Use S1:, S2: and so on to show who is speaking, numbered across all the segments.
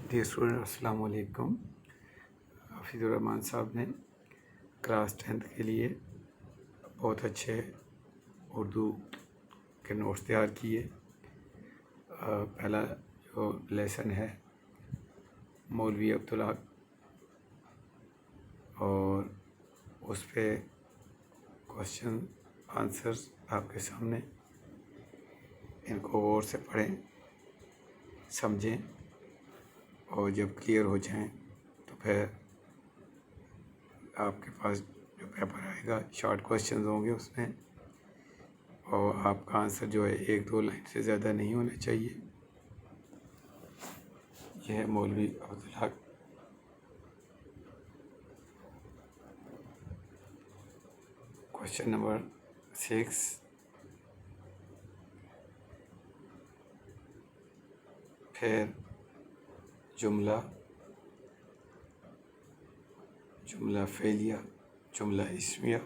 S1: Dear student, अस्सलाम वालेकुम। हफीज़ुर रहमान साहब ने क्लास 10th के लिए बहुत अच्छे उर्दू के नोट्स तैयार किए। पहला जो लेसन है मौलवी अब्दुल्ला, और उस पर क्वेश्चन आंसर्स आपके सामने, इनको गौर से पढ़ें, समझें, और जब क्लियर हो जाएं तो फिर आपके पास जो पेपर आएगा शॉर्ट क्वेश्चंस होंगे उसमें, और आपका आंसर जो है 1-2 लाइन से ज़्यादा नहीं होना चाहिए। यह है मौलवी अब्दुल्ला। क्वेश्चन नंबर 6, फिर जुमला, जुमला फ़ेलिया, जुमला इस्मिया,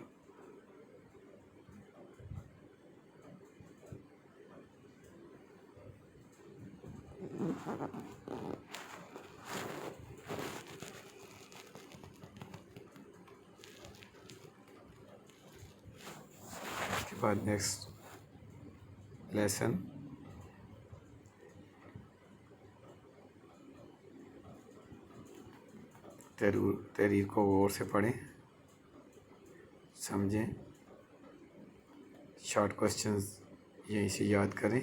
S1: उसके बाद नेक्स्ट लेसन तहरीर को गौर से पढ़ें, समझें, शॉर्ट क्वेश्चंस यहीं से याद करें।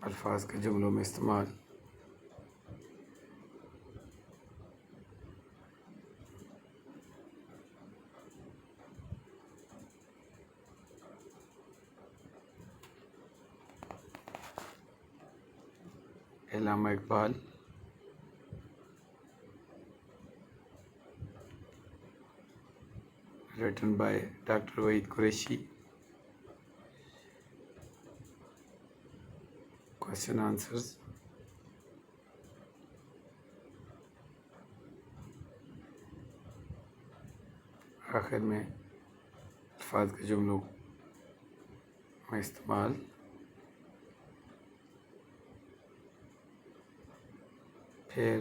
S1: अल्फाज के जुमलों में इस्तेमाल। Allama Iqbal, written by Dr. Waheed Qureshi. Question answers. आखिर में अल्फाज के जुमलों में इस्तेमाल। फिर